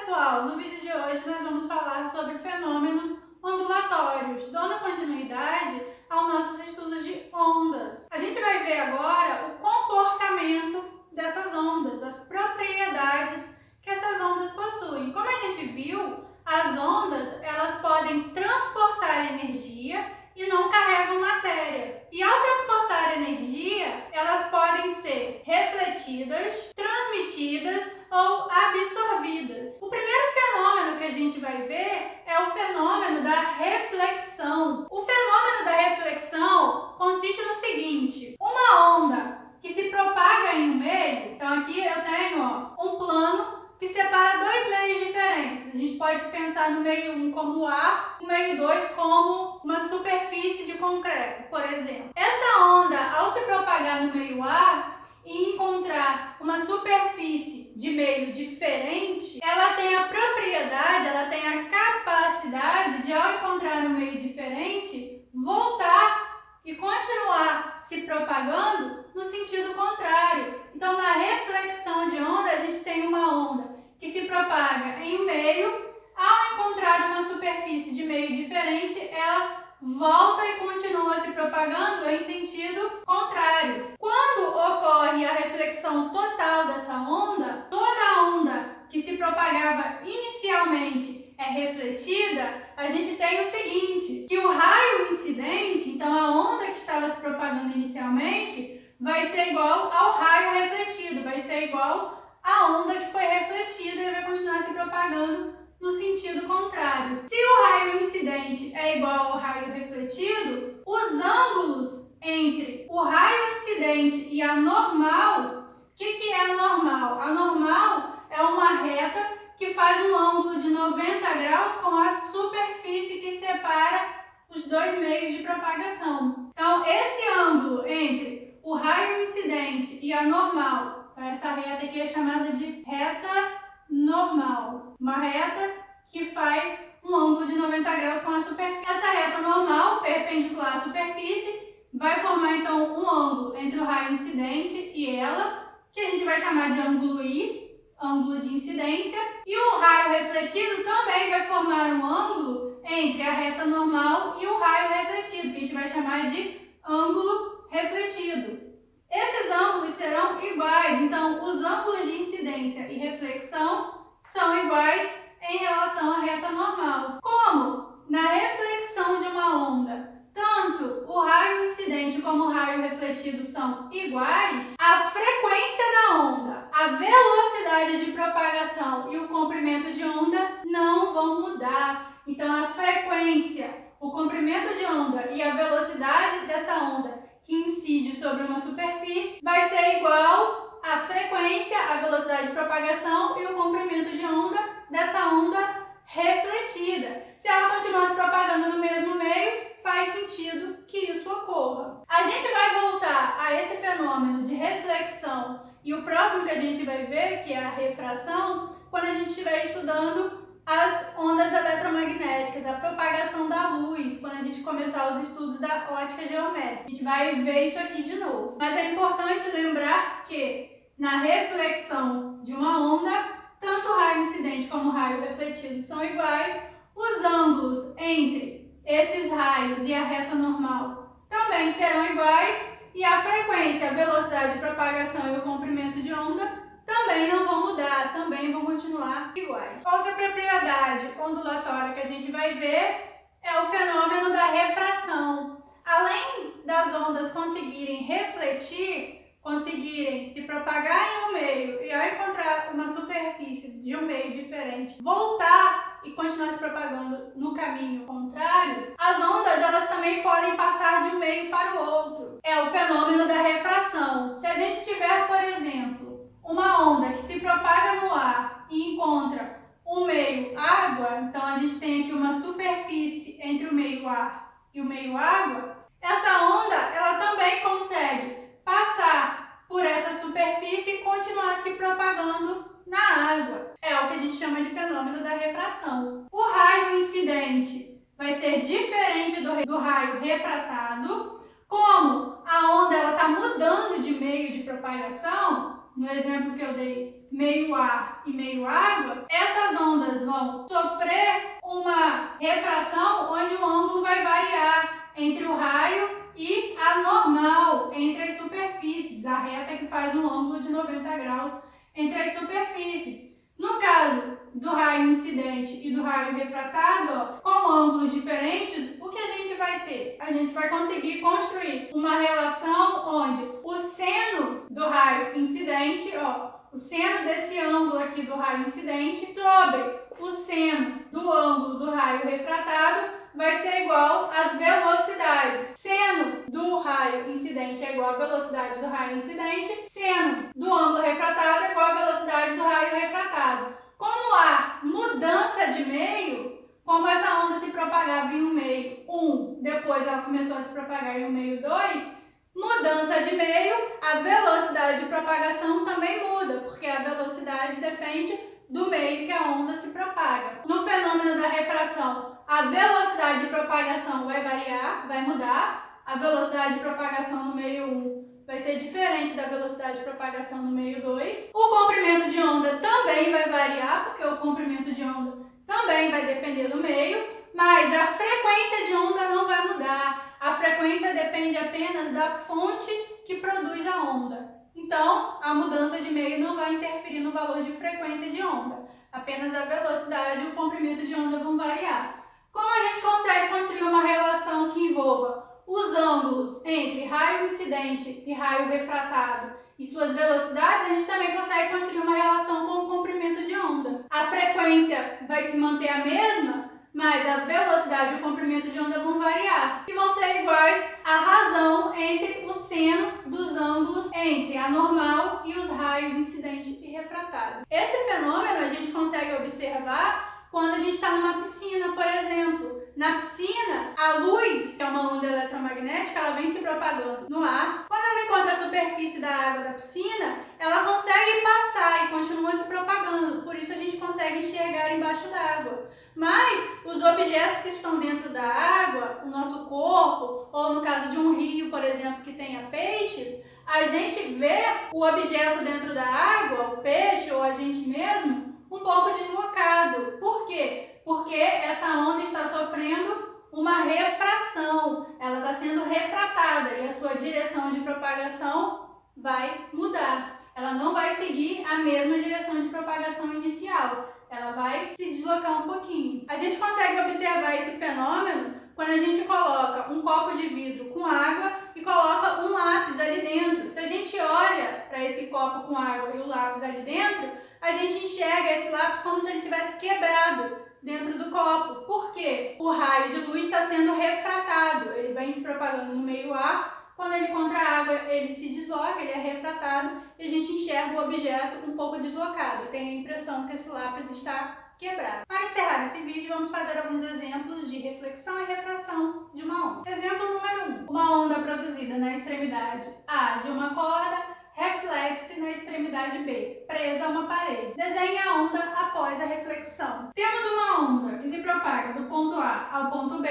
pessoal, no vídeo de hoje nós vamos falar sobre fenômenos ondulatórios, dando continuidade aos nossos estudos de ondas. A gente vai ver agora o comportamento dessas ondas, as propriedades que essas ondas possuem. Como a gente viu, as ondas elas podem transportar energia e não carregam matéria. E ao transportar energia, elas podem ser refletidas, transmitidas ou absorvidas. O primeiro fenômeno que a gente vai ver é o fenômeno da reflexão. O fenômeno da reflexão consiste no seguinte: uma onda que se propaga em um meio, então aqui eu tenho um plano que separa dois meios diferentes. A gente pode pensar no meio 1 como o ar, no meio 2 como uma superfície de concreto, por exemplo. Essa onda, ao se propagar no meio ar e encontrar uma superfície de meio diferente, ela tem a propriedade, ela tem a capacidade de, ao encontrar um meio diferente, voltar e continuar se propagando no sentido contrário. Então, na reflexão de onda, a gente tem uma onda que se propaga em um meio, ao encontrar uma superfície de meio diferente, ela volta e continua se propagando em sentido contrário. Quando ocorre a reflexão total dessa onda, toda a onda que se propagava inicialmente é refletida, a gente tem o seguinte, que o raio incidente, então a onda que estava se propagando inicialmente, vai ser igual ao raio refletido, vai ser igual à onda que foi refletida e vai continuar se propagando no sentido contrário. Se o raio incidente é igual ao raio refletido, os ângulos entre o raio incidente e a normal, o que é a normal? A normal é uma reta que faz um ângulo de 90 graus com a superfície que separa os dois meios de propagação. Então, esse ângulo entre o raio incidente e a normal, essa reta aqui é chamada de reta normal. Uma reta que faz um ângulo de 90 graus com a superfície. Essa reta normal, perpendicular à superfície, vai formar então um ângulo entre o raio incidente e ela, que a gente vai chamar de ângulo I, ângulo de incidência, e o raio refletido também vai formar um ângulo entre a reta normal e o raio refletido, que a gente vai chamar de ângulo refletido. Esses ângulos serão iguais, então os ângulos de incidência e reflexão são iguais em relação à reta normal. Como na reflexão de uma onda, tanto o raio incidente como o raio refletido são iguais, a frequência da onda, a velocidade de propagação e o comprimento de onda não vão mudar. Então a frequência, o comprimento de onda e a velocidade dessa onda que incide sobre uma superfície vai ser igual à frequência, a velocidade de propagação e o comprimento de onda dessa onda refletida. Se ela continuar se propagando no mesmo meio, faz sentido que isso ocorra. A gente vai voltar a esse fenômeno de reflexão e o próximo que a gente vai ver, que é a refração, quando a gente estiver estudando as ondas eletromagnéticas, a propagação da luz, quando a gente começar os estudos da ótica geométrica. A gente vai ver isso aqui de novo. Mas é importante lembrar que na reflexão de uma onda, tanto o raio incidente como o raio refletido são iguais, os ângulos entre esses raios e a reta normal também serão iguais e a frequência, a velocidade de propagação e o comprimento de onda também não vão mudar, também vão continuar iguais. Outra propriedade ondulatória que a gente vai ver é o fenômeno da refração. Além das ondas conseguirem refletir, conseguirem se propagar em um meio e ao encontrar uma superfície de um meio diferente, voltar e continuar se propagando no caminho contrário, as ondas elas também podem passar de um meio para o outro. É o fenômeno da refração. Se a gente tiver, por exemplo, uma onda que se propaga no ar e encontra um meio água, então a gente tem aqui uma superfície entre o meio ar e o meio água, essa onda ela também consegue passar por essa superfície e continuar se propagando na água. É o que a gente chama de fenômeno da refração. O raio incidente vai ser diferente do raio refratado, como a onda está mudando de meio de propagação, propagação, no exemplo que eu dei, meio ar e meio água, essas ondas vão sofrer uma refração onde o ângulo vai variar entre o raio e a normal entre as superfícies, a reta que faz um ângulo de 90 graus entre as superfícies. No caso do raio incidente e do raio refratado, ó, com ângulos diferentes, o que a gente vai ter? A gente vai conseguir construir uma relação onde o seno do raio incidente, ó, o seno desse ângulo aqui do raio incidente sobre o seno do ângulo do raio refratado vai ser igual às velocidades. Seno do raio incidente é igual à velocidade do raio incidente, seno do ângulo refratado é igual à velocidade do raio refratado. Como há mudança de meio, como essa onda se propagava em um meio 1, depois ela começou a se propagar em um meio 2, mudança de meio, a velocidade de propagação também muda, porque a velocidade depende do meio que a onda se propaga. No fenômeno da refração, a velocidade de propagação vai variar, vai mudar. A velocidade de propagação no meio 1 vai ser diferente da velocidade de propagação no meio 2. O comprimento de onda também vai variar, porque o comprimento de onda também vai depender do meio, mas a frequência de onda não vai mudar. A frequência depende apenas da fonte que produz a onda. Então, a mudança de meio não vai interferir no valor de frequência de onda. Apenas a velocidade e o comprimento de onda vão variar. Como a gente consegue construir uma relação que envolva os ângulos entre raio incidente e raio refratado e suas velocidades, a gente também consegue construir uma relação com o comprimento de onda. A frequência vai se manter a mesma, mas a velocidade e o comprimento de onda vão variar, e vão ser iguais à razão entre o seno dos ângulos entre a normal e os raios incidente e refratado. Esse fenômeno a gente consegue observar quando a gente está numa piscina, por exemplo. Na piscina, a luz, que é uma onda eletromagnética, ela vem se propagando no ar. Quando ela encontra a superfície da água da piscina, ela consegue passar e continua se propagando. Por isso a gente consegue enxergar embaixo d'água. Mas os objetos que estão dentro da água, o nosso corpo, ou no caso de um rio, por exemplo, que tenha peixes, a gente vê o objeto dentro da água, o peixe ou a gente mesmo, um pouco deslocado. Por quê? Porque essa onda está sofrendo uma refração, ela está sendo refratada e a sua direção de propagação vai mudar. Ela não vai seguir a mesma direção de propagação inicial, ela vai se deslocar um pouquinho. A gente consegue observar esse fenômeno quando a gente coloca um copo de vidro com água e coloca um lápis ali dentro. Se a gente olha para esse copo com água e o lápis ali dentro, a gente enxerga esse lápis como se ele tivesse quebrado dentro do copo. Por quê? O raio de luz está sendo refratado, ele vem se propagando no meio ar, quando ele encontra a água ele se desloca, ele é refratado e a gente enxerga o objeto um pouco deslocado, tem a impressão que esse lápis está quebrado. Para encerrar esse vídeo, vamos fazer alguns exemplos de reflexão e refração de uma onda. Exemplo número 1. Uma onda produzida na extremidade A de uma corda reflete na extremidade B, presa a uma parede. Desenhe a onda após a reflexão. Temos uma onda que se propaga do ponto A ao ponto B.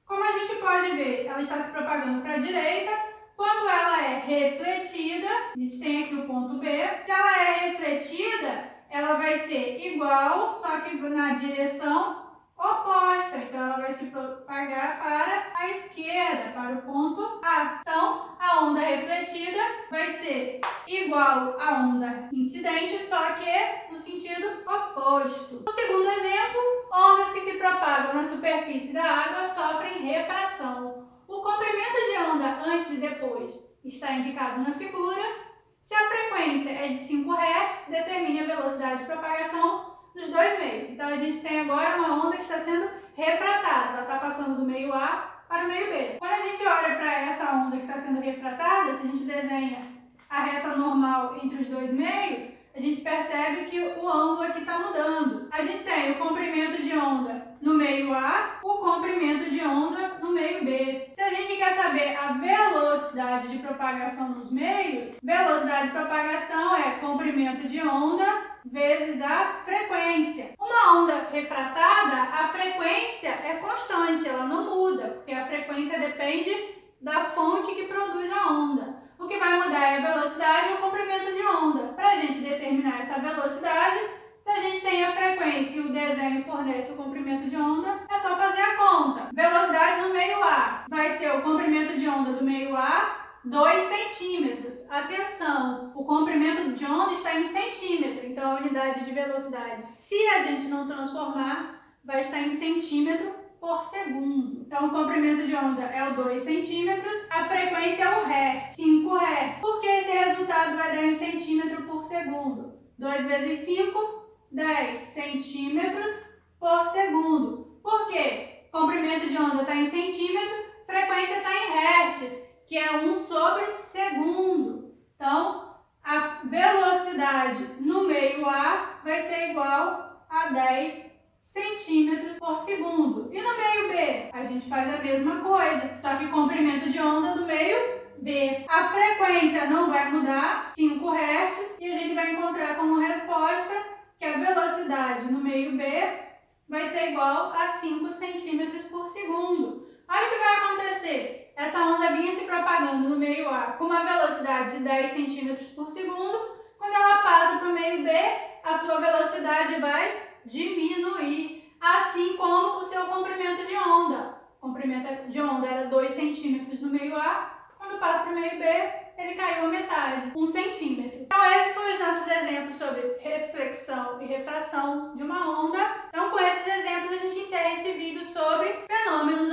Como a gente pode ver, ela está se propagando para a direita. Quando ela é refletida, a gente tem aqui o ponto B. Se ela é refletida, ela vai ser igual, só que na direção oposta. Então, ela vai se propagar para a esquerda, para o ponto A. Então, a onda refletida vai ser igual à onda incidente, só que no sentido oposto. O segundo exemplo, ondas que se propagam na superfície da água sofrem refração. O comprimento de onda antes e depois está indicado na figura. Se a frequência é de 5 Hz, determine a velocidade de propagação dos dois meios. Então, a gente tem agora uma onda que está sendo refratada. Ela está passando do meio A para o meio B. Quando a gente olha para essa onda que está sendo refratada, se a gente desenha a reta normal entre os dois meios, a gente percebe que o ângulo aqui está mudando. A gente tem o comprimento de onda no meio A, o comprimento de onda no meio B. Se a gente quer saber a velocidade de propagação nos meios, velocidade de propagação é comprimento de onda vezes a frequência. Uma onda refratada, a frequência é constante, ela não muda, porque a frequência depende da fonte que produz a onda. O que vai mudar é a velocidade 2 centímetros. Atenção, o comprimento de onda está em centímetro, então a unidade de velocidade, se a gente não transformar, vai estar em centímetro por segundo. Então o comprimento de onda é o 2 centímetros, a frequência é o Hz, 5 Hz. Por que esse resultado vai dar em centímetro por segundo? 2 vezes 5, 10 centímetros por segundo. Por quê? Comprimento de onda está em centímetro, frequência está em Hertz, que é 1 sobre segundo. Então, a velocidade no meio A vai ser igual a 10 centímetros por segundo. E no meio B? A gente faz a mesma coisa, só que comprimento de onda do meio B. A frequência não vai mudar, 5 Hz, e a gente vai encontrar como resposta que a velocidade no meio B vai ser igual a 5 centímetros por segundo. Olha o que vai acontecer. Essa onda vinha se propagando no meio A com uma velocidade de 10 centímetros por segundo. Quando ela passa para o meio B, a sua velocidade vai diminuir, assim como o seu comprimento de onda. O comprimento de onda era 2 centímetros no meio A, quando passa para o meio B, ele caiu a metade, 1 centímetro. Então esses foram os nossos exemplos sobre reflexão e refração de uma onda. Então com esses exemplos a gente encerra esse vídeo sobre fenômenos